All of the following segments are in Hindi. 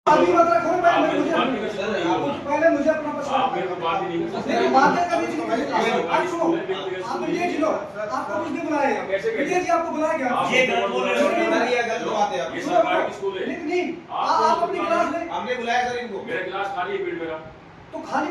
अभी मत रखो, पहले मुझे अपना आप मेरे को बात ही नहीं कर सकते। बातें करनी चाहिए। आप सुनो, आप ये जिलो, आपको किसने बुलाया है? विजय जी आपको बुलाया गया। ये गलत बोल रहे हो, ये गलत बात है। ये सरकार की स्कूल है। नहीं, आप अपनी क्लास में, हमने बुलाया सर इनको। मेरा क्लास खाली है फील्ड मेरा, तो खाली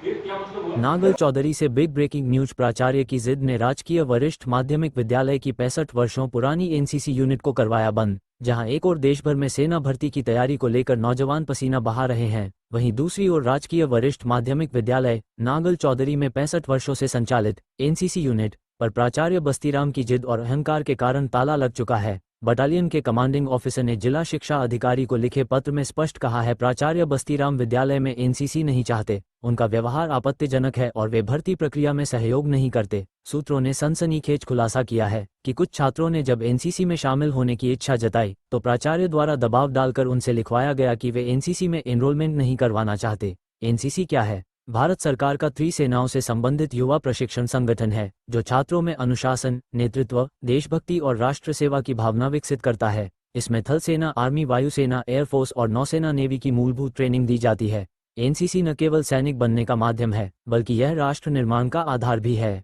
ये क्या मतलब हुआ? नागल चौधरी से बिग ब्रेकिंग न्यूज। प्राचार्य की जिद ने राजकीय वरिष्ठ माध्यमिक विद्यालय की 65 वर्षों पुरानी एनसीसी यूनिट को करवाया बंद। जहां एक ओर देश भर में सेना भर्ती की तैयारी को लेकर नौजवान पसीना बहा रहे हैं, वहीं दूसरी ओर राजकीय वरिष्ठ माध्यमिक विद्यालय नागल चौधरी में 65 वर्षों से संचालित एनसीसी यूनिट पर प्राचार्य बस्तीराम की जिद और अहंकार के कारण ताला लग चुका है। बटालियन के कमांडिंग ऑफिसर ने जिला शिक्षा अधिकारी को लिखे पत्र में स्पष्ट कहा है, प्राचार्य बस्तीराम विद्यालय में एनसीसी नहीं चाहते, उनका व्यवहार आपत्तिजनक है और वे भर्ती प्रक्रिया में सहयोग नहीं करते। सूत्रों ने सनसनीखेज खुलासा किया है कि कुछ छात्रों ने जब एनसीसी में शामिल होने की इच्छा जताई तो प्राचार्य द्वारा दबाव डालकर उनसे लिखवाया गया कि वे एनसीसी में एनरोलमेंट नहीं करवाना चाहते। एनसीसी क्या है? भारत सरकार का त्रिसेनाओं से संबंधित युवा प्रशिक्षण संगठन है जो छात्रों में अनुशासन, नेतृत्व, देशभक्ति और राष्ट्र सेवा की भावना विकसित करता है। इसमें थल सेना, आर्मी, वायुसेना, एयरफोर्स और नौसेना, नेवी की मूलभूत ट्रेनिंग दी जाती है। एनसीसी न केवल सैनिक बनने का माध्यम है बल्कि यह राष्ट्र निर्माण का आधार भी है।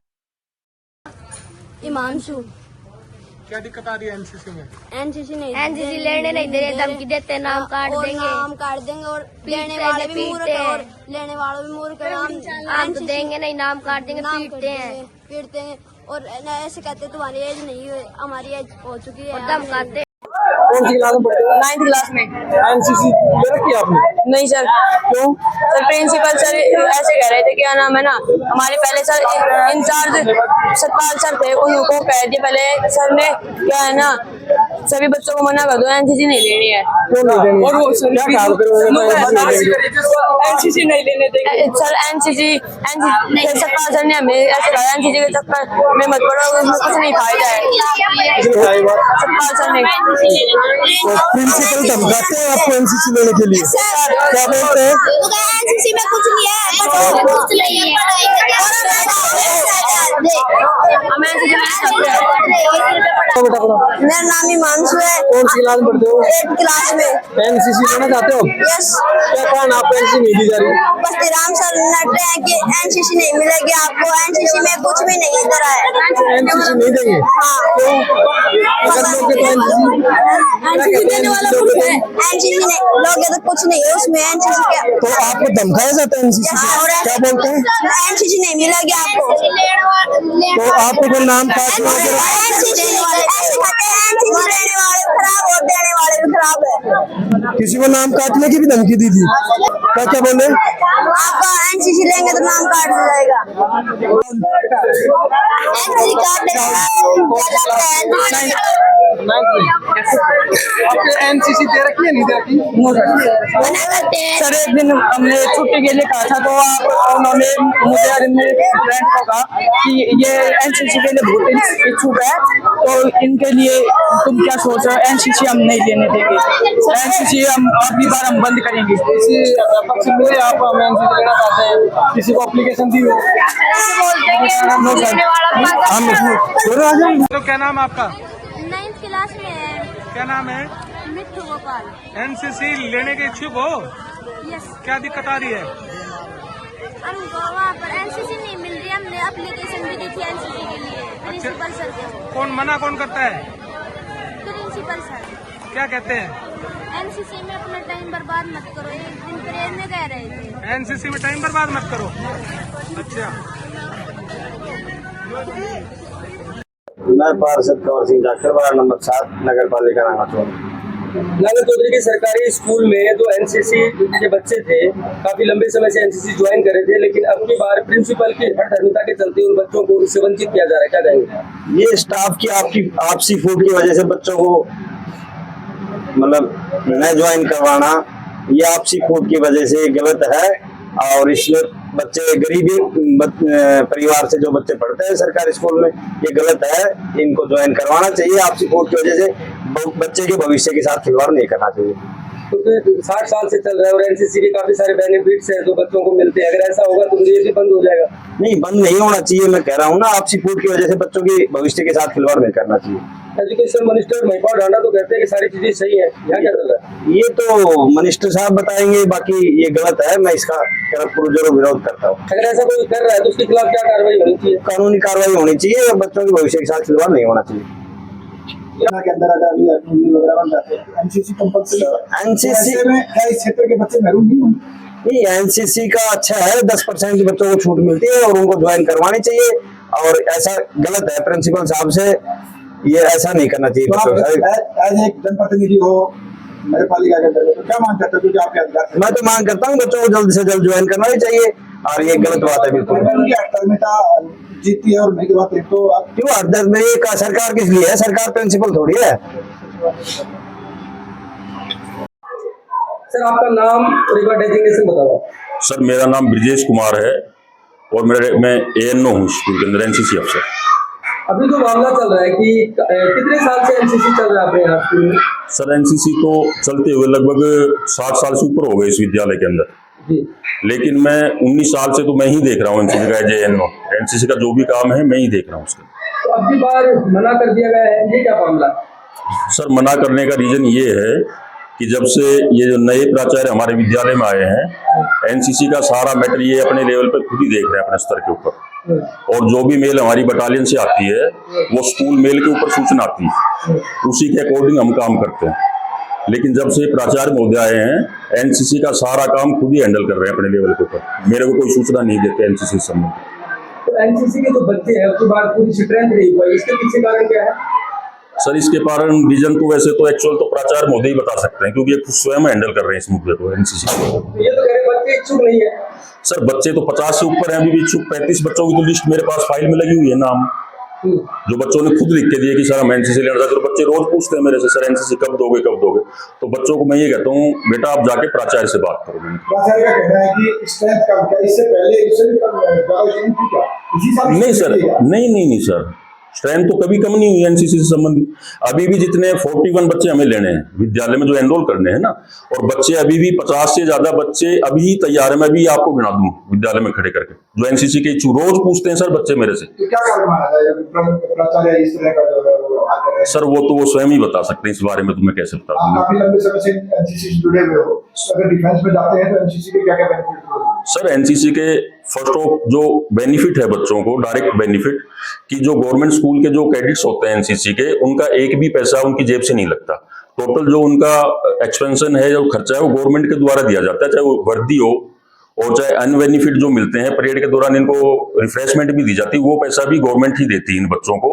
हिमांशु, क्या दिक्कत आ रही है एनसीसी में? एनसीसी लेने नहीं दे रहे, धमकी देते, नाम काट देंगे और लेने वाले भी मूर्ख हैं और लेने वाले भी मूर्ख हैं। नाम देंगे नहीं, नाम काट देंगे, पीटते हैं और ऐसे कहते तुम्हारी एज नहीं है, हमारी एज हो चुकी है, धमकाते। कौन सी क्लास में पढ़ते हो? 9th क्लास में। एनसीसी ले रखी है आपने? नहीं सर। क्यों? सर प्रिंसिपल सर ऐसे कह रहे थे, क्या नाम है ना, हमारे पहले सर इंचार्ज सतपाल सर थे, उनको कह दिया पहले सर ने, क्या है ना, सभी बच्चों को मना कर दो, एनसीसी नहीं लेनी है। क्यों नहीं देनी? और वो क्या काम एनसीसी नहीं लेने देंगे सर। एनसीसी सतपाल सर ने हमें ऐसे कहा, एनसीसी के चक्कर में मत पड़ो, उसमें कुछ नहीं फायदा है। सतपाल सर ने प्रिंसिपल धमकाते हैं आपको एनसीसी लेने के लिए? क्या बोलते हैं? एनसीसी में कुछ नहीं है, कुछ नहीं है। मेरा नाम हिमांशु है। कौन सी क्लास में पढ़ते हो? 8th क्लास में। एनसीसी लेना चाहते हो? यस। क्या कारण आपको एनसीसी नहीं दी जा रही? बस्तीराम सर नट रहे हैं कि एनसीसी नहीं मिलेगी आपको, एनसीसी में कुछ भी नहीं इधर है। एनसीसी नहीं देंगे? हाँ। एनसीसी देने वाला कुछ है, एनसीसी नहीं लोगे तो कुछ नहीं है उसमें। एनसीसी क्या तो आपको धमकाया जाता है एनसीसी से? क्या बोलते हैं? एनसीसी नहीं मिलेगी आपको। तो आपको कोई नाम काटना खराब और देने वाले भी खराब है। किसी को नाम काटने की भी धमकी दी थी? क्या क्या बोले? आपका एनसीसी लेंगे तो नाम काट दिया जाएगा। एनसीसी काट आपने एनसीसी दे रखी है नहीं दे रखी? सर एक दिन हमने छुट्टी के लिए कहा था तो उन्होंने मुझे और मेरे फ्रेंड को कहा कि ये एनसीसी के लिए बहुत इच्छुक है, तो इनके लिए तुम क्या सोच रहे हो? एनसीसी हम नहीं लेने देंगे, एनसीसी हम अगली बार हम बंद करेंगे। किसी अध्यापक से मिले आप हमें एनसीसी लेना चाहते हैं, किसी को एप्लीकेशन दी हो? तो क्या नाम आपका? 9th क्लास में है। क्या नाम है? मिट्ठू गोपाल। एनसीसी लेने के इच्छुक हो? यस। क्या दिक्कत आ रही है? हमको वहाँ पर एनसीसी नहीं मिल रही, हमने एप्लीकेशन भी दी थी एनसीसी के लिए प्रिंसिपल सर को। कौन मना कौन करता है? Principal sir. क्या कहते हैं? एनसीसी में अपना टाइम बर्बाद मत करो, एक दिन प्रेयर में कह रहे थे। एनसीसी में टाइम बर्बाद मत करो। अच्छा। मैं पार्षद कंवर सिंह जाखड़, वार्ड नंबर 7, नगर पालिका नागाचौर। नागल चौधरी के सरकारी स्कूल में जो एनसीसी के बच्चे थे, काफी लंबे समय से एनसीसी ज्वाइन कर रहे थे, लेकिन अब की बार प्रिंसिपल की हठधर्मिता के चलते उन बच्चों को उससे वंचित किया जा रहा है, क्या कहेंगे? ये स्टाफ की आपकी आपसी फूट की वजह से बच्चों को मतलब न ज्वाइन करवाना, ये आपसी फूट की वजह से गलत है। और इसमें बच्चे गरीबी परिवार से जो बच्चे पढ़ते हैं सरकारी स्कूल में, ये गलत है, इनको ज्वाइन करवाना चाहिए। आपसी फूट की वजह से बच्चे के भविष्य के साथ खिलवाड़ नहीं करना चाहिए। तो 60 साल से चल रहा है और एनसीसी के काफी सारे बेनिफिट्स हैं जो बच्चों को मिलते हैं, अगर ऐसा होगा तो ये भी बंद हो जाएगा? नहीं, बंद नहीं होना चाहिए। मैं कह रहा हूँ ना, आपसी फूट की वजह से बच्चों के भविष्य के साथ खिलवाड़ नहीं करना चाहिए। एजुकेशन मिनिस्टर महिपाल ढांडा तो कहते हैं कि सारी चीजें सही है, यहाँ क्या चल रहा है? ये तो मिनिस्टर साहब बताएंगे, बाकी ये गलत है, मैं इसका पुरजोर विरोध करता हूँ। अगर ऐसा कोई कर रहा है तो उसके खिलाफ क्या कार्रवाई होनी चाहिए? कानूनी कार्रवाई होनी चाहिए और बच्चों के भविष्य के साथ खिलवाड़ नहीं होना चाहिए। के अंदर अगर वगैरह बन जाते हैं एनसीसी कंपल्सरी, एनसीसी में क्या इस क्षेत्र के बच्चे महरूम नहीं होंगे? नहीं, एनसीसी का अच्छा है, 10% बच्चों को छूट मिलती है और उनको ज्वाइन करवानी चाहिए, और ऐसा गलत है प्रिंसिपल साहब से, ये ऐसा नहीं करना चाहिए। तो आप एज एक जनप्रतिनिधि हो नगर पालिका के अंदर, तो क्या मांग करते हो? क्योंकि आपके अधिकार, मैं तो मांग करता हूँ बच्चों को जल्द से जल्द ज्वाइन करना ही चाहिए, और ये गलत बात है बिल्कुल। उनकी अटकलता जीतती है और नहीं की बात है तो आप क्यों हरदर्द में, ये सरकार किस लिए है? सरकार प्रिंसिपल थोड़ी है। सर आपका नाम और एक बार डेजिग्नेशन बताओ। सर मेरा नाम ब्रिजेश कुमार है और मैं ANO हूँ स्कूल के अंदर, NCC अफसर। अभी जो मामला चल रहा है कि कितने साल से एनसीसी चल रहा है अपने यहाँ स्कूल में? सर NCC तो चलते हुए लगभग 60 साल से ऊपर हो गए इस विद्यालय के अंदर जी। लेकिन मैं 19 साल से तो मैं ही देख रहा हूँ NCC का, ANO NCC का जो भी काम है मैं ही देख रहा हूँ उसका। तो अब की बार मना कर दिया गया है, ये क्या मामला? सर मना करने का रीजन ये है कि जब से ये जो नए प्राचार्य हमारे विद्यालय में आए हैं, NCC का सारा मैटर ये अपने लेवल पे खुद ही देख रहे हैं अपने स्तर के ऊपर, और जो भी मेल हमारी बटालियन से आती है वो स्कूल मेल के ऊपर सूचना आती है, उसी के अकॉर्डिंग हम काम करते हैं। लेकिन जब से प्राचार्य महोदय आए हैं, NCC का सारा काम खुद ही हैंडल कर रहे हैं अपने लेवल के ऊपर, मेरे को कोई सूचना नहीं देते NCC से संबंधित। तो एनसीसी के जो बच्चे हैं उसके बाद पूरी स्ट्रेंथ नहीं हुआ, इसके पीछे कारण क्या है? सर इसके कारण रीजन तो वैसे तो एक्चुअल तो प्राचार्य महोदय ही बता सकते हैं, क्योंकि ये खुद स्वयं हैंडल कर रहे हैं इस मुद्दे को NCC को। तो ये तो कह रहे बच्चे इच्छुक नहीं है। सर बच्चे तो 50 से ऊपर हैं, अभी भी इच्छुक 35 बच्चों की तो लिस्ट मेरे पास फाइल में लगी हुई है, नाम जो बच्चों ने खुद लिख के दिए कि सर हम NCC लेना चाहते हैं। बच्चे रोज पूछते हैं मेरे से, सर NCC कब दोगे कब दोगे? तो बच्चों को मैं ये कहता हूँ बेटा आप जाके प्राचार्य से बात करो। प्राचार्य का कहना है कि स्ट्रेंथ कम, क्या इससे पहले इससे भी कम स्ट्रेंथ थी क्या इसी साल? नहीं सर, नहीं सर, स्ट्रेंथ तो कभी कम नहीं हुई NCC से संबंधित। अभी भी जितने 41 बच्चे हमें लेने हैं विद्यालय में जो एनरोल करने हैं ना, और बच्चे अभी भी 50 से ज्यादा बच्चे अभी तैयार है, मैं भी आपको गिना दूं विद्यालय में खड़े करके, जो NCC के इच्छुक रोज पूछते हैं सर बच्चे मेरे से। तो क्या कारण माना जाए प्राचार्य इस तरह का जो व्यवहार कर रहे हैं? सर वो तो वो स्वयं ही बता सकते हैं, इस बारे में तो मैं कैसे बता आप दूंगा। काफी लंबे समय से एनसीसी से जुड़े हुए हो, अगर डिफेंस में जाते हैं तो एनसीसी के क्या क्या बेनिफिट होते हैं? सर NCC के फर्स्ट ऑफ जो बेनिफिट है बच्चों को, डायरेक्ट बेनिफिट कि जो गवर्नमेंट स्कूल के जो कैडेट्स होते हैं NCC के, उनका एक भी पैसा उनकी जेब से नहीं लगता। टोटल जो उनका एक्सपेंशन है, जो खर्चा है, वो गवर्नमेंट के द्वारा दिया जाता है, चाहे वो वर्दी हो और चाहे अन्य बेनिफिट जो मिलते हैं परेड के दौरान इनको रिफ्रेशमेंट भी दी जाती है, वो पैसा भी गवर्नमेंट ही देती है इन बच्चों को।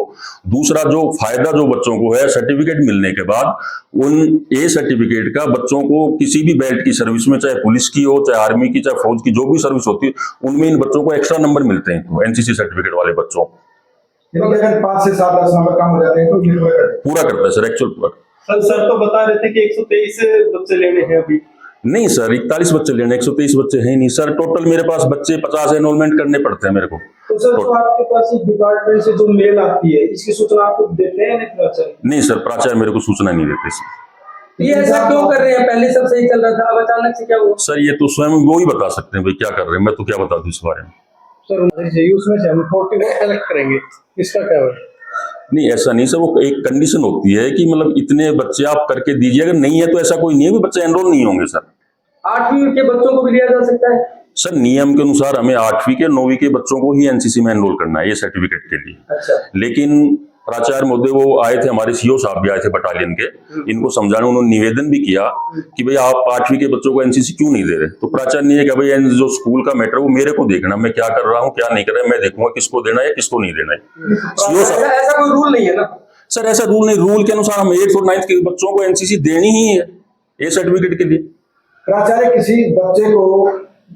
दूसरा जो फायदा जो बच्चों को है, सर्टिफिकेट मिलने के बाद उन ए सर्टिफिकेट का बच्चों को किसी भी बेल्ट की सर्विस में, चाहे पुलिस की हो, चाहे आर्मी की, चाहे फौज की, जो भी सर्विस होती है, उनमें इन बच्चों को एक्स्ट्रा नंबर मिलते हैं, तो NCC सर्टिफिकेट वाले बच्चों को। अगर 5 से 7 10 नंबर कम हो जाते हैं तो ये पूरा करता है सर, एक्चुअल पूरा। सर तो बता रहे थे कि 123 बच्चे लेने हैं अभी। नहीं सर 41 बच्चे लेने, 123 बच्चे हैं नहीं सर, टोटल मेरे पास बच्चे 50 एनरोलमेंट करने पड़ते हैं मेरे को। तो सर जो आपके पास एक डिपार्टमेंट से जो मेल आती है, इसकी सूचना आपको देते हैं प्राचार्य? नहीं सर, प्राचार्य मेरे को सूचना नहीं देते इसमें। ये ऐसा क्यों कर रहे हैं? पहले सब सही चल रहा था, अब अचानक से क्या हुआ? सर ये तो स्वयं वो ही बता सकते हैं भाई क्या कर रहे हैं, मैं तो क्या बता दूं इस बारे में। सर उसमें से हम 41 सेलेक्ट करेंगे, इसका क्या है? नहीं ऐसा नहीं सर, वो एक कंडीशन होती है कि मतलब इतने बच्चे आप करके दीजिए, अगर नहीं है तो ऐसा कोई नहीं है कि बच्चे एनरोल नहीं होंगे सर। 8वीं के बच्चों को भी लिया जा सकता है? सर नियम के अनुसार हमें 8वीं के 9वीं के बच्चों को ही NCC में एनरोल करना है, ये सर्टिफिकेट के लिए। अच्छा। लेकिन प्राचार्य महोदय वो आए थे, हमारे CO साहब भी आए थे बटालियन के, इनको समझाने उन्होंने निवेदन भी किया कि भाई आप 8वीं के बच्चों को NCC क्यों नहीं दे रहे? तो प्राचार्य ने कहा भाई जो स्कूल का मैटर वो मेरे को देखना, मैं क्या कर रहा हूँ क्या नहीं कर रहा है, मैं देखूंगा किसको देना है किसको नहीं देना है। CO साहब ऐसा कोई रूल नहीं है ना सर? ऐसा रूल नहीं, रूल के अनुसार हम 8th और 9th के बच्चों को NCC देनी ही है ये सर्टिफिकेट के लिए। प्राचार्य किसी बच्चे को,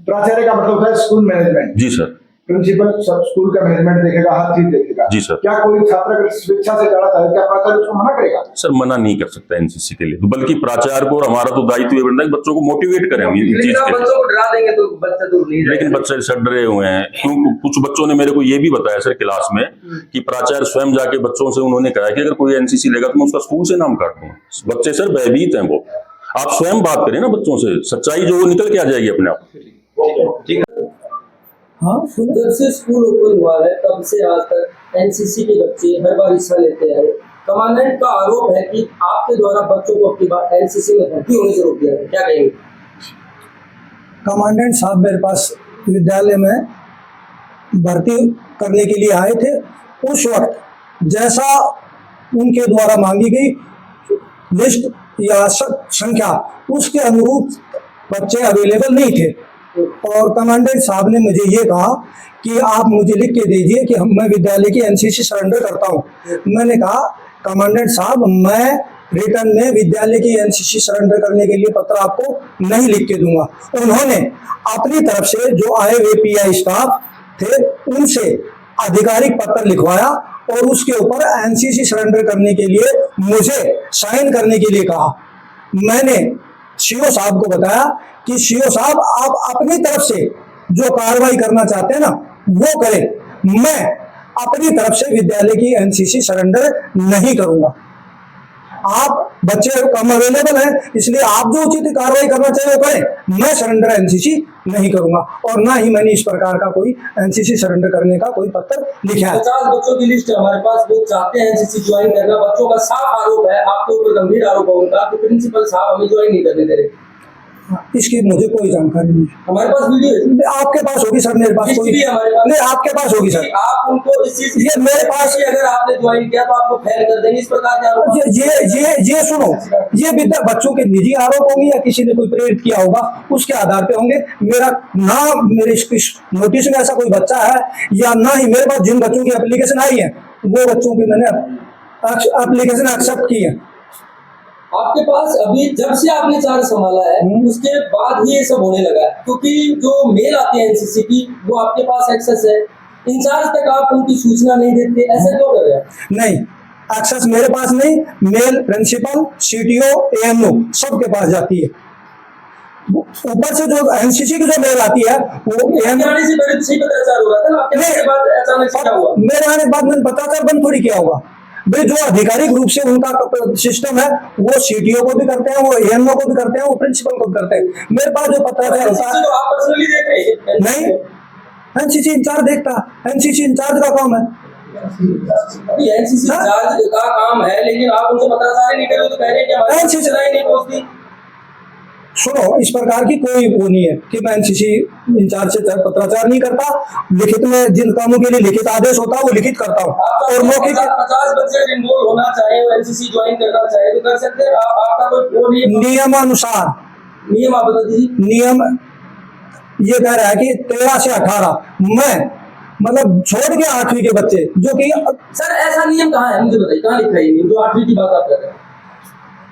प्राचार्य का मतलब होता है स्कूल मैनेजमेंट। जी सर। प्रिंसिपल सब स्कूल का मैनेजमेंट देखेगा, हर चीज देखेगा। जी सर। क्या कोई छात्र अगर स्वेच्छा से जाना चाहे, क्या प्राचार्य उसको मना करेगा? सर मना नहीं कर सकता NCC के लिए, तो बल्कि प्राचार्य को और हमारा तो दायित्व ये बनता है कि बच्चों को मोटिवेट करें हम इस चीज के। बच्चों को डरा देंगे तो बच्चे दूर नहीं जाएंगे। लेकिन बच्चे सर डरे हुए हैं, क्योंकि कुछ बच्चों ने मेरे को ये भी बताया सर क्लास में कि प्राचार्य स्वयं जाके बच्चों से उन्होंने कहा कि अगर कोई NCC लेगा तो मैं उसका स्कूल से नाम काट दूंगा। बच्चे सर भयभीत हैं, वो आप स्वयं बात करें ना बच्चों से, सच्चाई जो वो निकल के आ जाएगी अपने आप। ठीक है। हाँ, जब से स्कूल ओपन हुआ है तब से आज तक NCC के बच्चे हर बार हिस्सा लेते हैं। कमांडेंट का आरोप है कि आपके द्वारा बच्चों को अपनी बार एनसीसी में भर्ती होने से रोक दिया है, क्या कहेंगे? कमांडेंट साहब मेरे पास विद्यालय में भर्ती करने के लिए आए थे। उस वक्त जैसा उनके द्वारा मांगी गई लिस्ट या संख्या उसके अनुरूप बच्चे अवेलेबल नहीं थे, और कमांडेंट साहब ने मुझे ये कहा कि आप मुझे लिख के दीजिए कि मैं विद्यालय की एनसीसी सरेंडर करता हूँ। मैंने कहा कमांडेंट साहब मैं रिटर्न में विद्यालय की एनसीसी सरेंडर करने के लिए पत्र आपको नहीं लिख के दूंगा। उन्होंने अपनी तरफ से जो आए हुए पीआई स्टाफ थे उनसे आधिकारिक पत्र लिखवाया और उसके ऊपर एनसीसी सरेंडर करने के लिए मुझे साइन करने के लिए कहा। मैंने सीओ साहब को बताया कि सीओ साहब आप अपनी तरफ से जो कार्रवाई करना चाहते हैं ना वो करें, मैं अपनी तरफ से विद्यालय की एनसीसी सरेंडर नहीं करूंगा। आप बच्चे कम अवेलेबल हैं इसलिए आप जो उचित कार्रवाई करना चाहिए वो करें, मैं सरेंडर एनसीसी नहीं करूंगा। और ना ही मैंने इस प्रकार का कोई एनसीसी सरेंडर करने का कोई पत्र लिखा है। 50 बच्चों की लिस्ट है हमारे पास, वो चाहते हैं एनसीसी ज्वाइन करना। बच्चों का साफ आरोप है, आपके ऊपर गंभीर आरोप है उनका कि प्रिंसिपल साहब हमें ज्वाइन नहीं करने दे रहे। इसकी मुझे कोई जानकारी नहीं है। हमारे पास वीडियो है, आपके पास होगी सर, मेरे पास लिस्ट कोई भी है हमारे पास। नहीं, आपके पास होगी सर। आप उनको इस चीज ये मेरे पास अगर आपने ज्वाइन किया तो आपको फेल कर देंगे, इस प्रकार के आरोप। ये सुनो, ये विद्या बच्चों के निजी आरोप होंगे या किसी ने कोई प्रेरित किया होगा उसके आधार पे होंगे। मेरा ना मेरे नोटिस में ऐसा कोई बच्चा है या ना ही मेरे पास जिन बच्चों की एप्लीकेशन आई है वो बच्चों की मैंने एप्लीकेशन एक्सेप्ट की है। आपके पास अभी जब से आपने चार्ज संभाला है उसके बाद ही ये सब होने लगा है, क्योंकि जो मेल आती है एनसीसी की वो आपके पास एक्सेस है, इंचार्ज तक आप उनकी सूचना नहीं देते, ऐसा क्यों कर रहे हैं? नहीं, एक्सेस मेरे पास नहीं, मेल प्रिंसिपल सीटीओ एएमओ सबके पास जाती है। ऊपर से जो एनसीसी की जो मेल आती है वो आने से पहले सही पत्राचार हो रहा था ना, आपके आने के बाद अचानक से क्या हुआ? मेरे आने के बाद मैंने पत्राचार बंद थोड़ी किया होगा भाई। जो आधिकारिक रूप से उनका सिस्टम है वो सीटीओ को भी करते हैं, वो एएमओ को भी करते हैं, वो प्रिंसिपल को भी करते हैं। मेरे पास जो पत्राचार होता है तो आप पर्सनली देख रहे हैं? नहीं, एनसीसी इंचार्ज देखता, एनसीसी इंचार्ज का काम है। एनसीसी इंचार्ज का काम है लेकिन आप उनसे पत्राचार नहीं कर रहे, तो कह रहे हैं कि हमारी सूचना ही नहीं पहुंचती। सुनो, इस प्रकार की कोई वो नहीं है कि मैं एनसीसी इंचार्ज से पत्राचार नहीं करता। लिखित में जिन कामों के लिए लिखित आदेश होता है वो लिखित करता हूँ। और मौखिक 50 बच्चे इन्वॉल्व होना चाहे, वो एनसीसी ज्वाइन करना चाहे तो कर सकते हैं। आपका कोई वो नहीं है? नियमानुसार नियम आप बता दीजिए। नियम ये कह रहा है कि 13 से 18 मैं मतलब छोड़ के 8वीं के बच्चे जो कि सर ऐसा नियम कहाँ है मुझे बताइए, कहाँ लिखा है ये जो 8वीं की बात आप कर रहे हैं?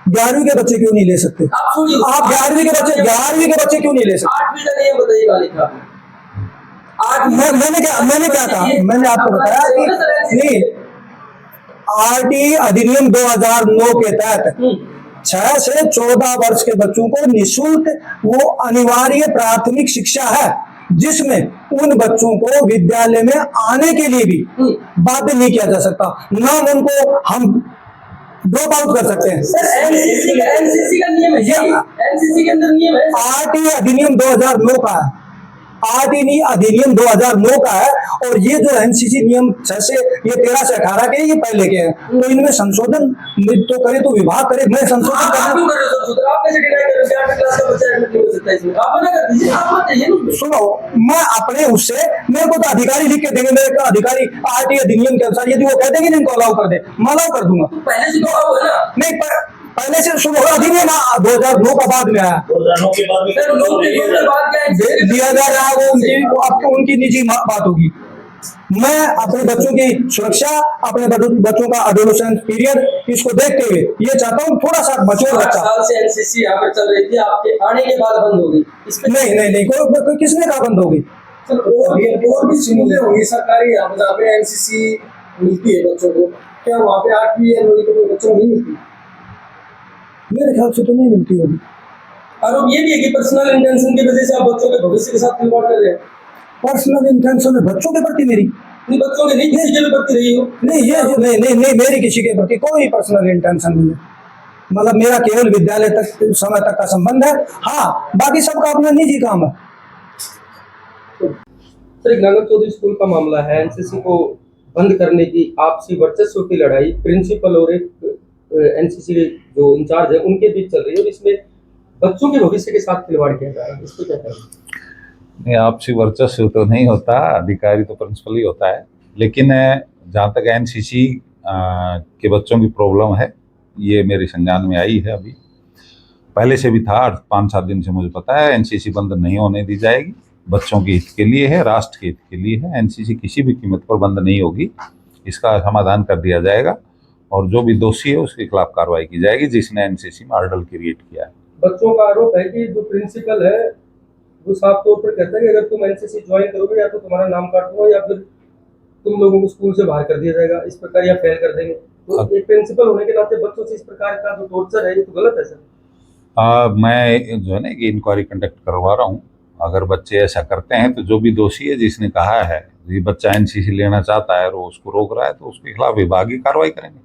11वीं के बच्चे क्यों नहीं ले सकते? आप सुनिए, आप 11वीं के बच्चे क्यों नहीं ले सकते? 8वीं का नियम बताइए कहाँ लिखा है? मैंने क्या कहा, मैंने आपको बताया कि नहीं, आरटी अधिनियम 2009 के तहत 6 से 14 वर्ष के बच्चों को निःशुल्क वो अनिवार्य प्राथमिक शिक्षा है जिसमें उन बच्चों को विद्यालय में आने के लिए भी बाध्य नहीं किया जा सकता, ना उनको हम ड्रॉप आउट कर सकते हैं। सर एनसीसी का नियम है, एनसीसी के अंदर नियम है। आरटी अधिनियम 2009 का है, आरटी अधिनियम 2009 का है। और ये जो एनसीसी नियम 6 से ये 13 से 18 के ये पहले के हैं, तो इनमें संशोधन तो करे तो विभाग करे, मैं संशोधन कर सुनो, मैं अपने उससे मेरे को तो अधिकारी लिख के देंगे, मेरे अधिकारी आरटी अधिनियम के अनुसार यदि वो कह देंगे इनको अलाउ कर दे, मैं अलाउ कर दूंगा। पहले से तो है ना? नहीं, पहले से शुरू अधिनियम 2009 का बाद में आया, 2009 के बाद दिया जा रहा है वो उनकी निजी बात होगी। मैं अपने बच्चों की सुरक्षा, अपने बच्चों का एडोलेसेंस पीरियड इसको देखते हुए ये चाहता हूँ थोड़ा सा बच्चों बच्चा। 8 साल से एनसीसी यहाँ पर चल रही थी, आपके आने के बाद बंद हो गई? नहीं, कोई किसने कहा बंद होगी? और भी स्कूलें होंगी सरकारी जहाँ पे एनसीसी मिलती है बच्चों को, क्या वहाँ पे 8वीं या 9वीं के बच्चों को नहीं मिलती? मेरे ख्याल से तो नहीं मिलती होगी। आरोप ये भी है कि पर्सनल इंटेंशन की वजह से आप बच्चों के भविष्य के साथ खिलवाड़ कर रहे हैं। पर्सनल इंटेंशन है बच्चों के प्रति मेरी? नहीं, बच्चों के नहीं, किसी के भी प्रति रही हो? नहीं, मेरी किसी के प्रति कोई पर्सनल इंटेंशन नहीं है। मतलब मेरा केवल विद्यालय तक समय तक का संबंध है। हाँ, बाकी सबका अपना निजी काम है। सर, एक नागर चौधरी स्कूल का मामला है, एनसीसी को बंद करने की आपसी वर्चस्व की लड़ाई प्रिंसिपल और एक एनसीसी के जो इंचार्ज है उनके बीच चल रही है और इसमें बच्चों के भविष्य के साथ खिलवाड़ किया जा रहा है, इसको क्या करेंगे? नहीं, आपसी वर्चस्व तो नहीं होता, अधिकारी तो प्रिंसिपल ही होता है। लेकिन जहाँ तक एनसीसी के बच्चों की प्रॉब्लम है, ये मेरे संज्ञान में आई है। अभी पहले से भी था, 5-7 दिन से मुझे पता है एनसीसी बंद नहीं होने दी जाएगी। बच्चों के हित के लिए है, राष्ट्र के हित के लिए है। एनसीसी किसी भी कीमत पर बंद नहीं होगी, इसका समाधान कर दिया जाएगा और जो भी दोषी है उसके खिलाफ कार्रवाई की जाएगी जिसने एनसीसी में हर्डल क्रिएट किया है। बच्चों का आरोप है कि जो प्रिंसिपल है वो साफ तौर पर कहता है कि अगर तुम एनसीसी ज्वाइन करोगे या तो तुम्हारा नाम काट दूंगा या फिर तुम लोगों को स्कूल से बाहर कर दिया जाएगा, इस प्रकार या फेल कर देंगे। तो एक प्रिंसिपल होने के नाते बच्चों से इस प्रकार का जो टॉर्चर है ये तो गलत है सर। मैं जो है ना कि इंक्वायरी कंडक्ट करवा रहा हूँ। अगर बच्चे ऐसा करते हैं तो जो भी दोषी है जिसने कहा है ये बच्चा एनसीसी लेना चाहता है और उसको रोक रहा है तो उसके खिलाफ विभागीय कार्रवाई करेंगे।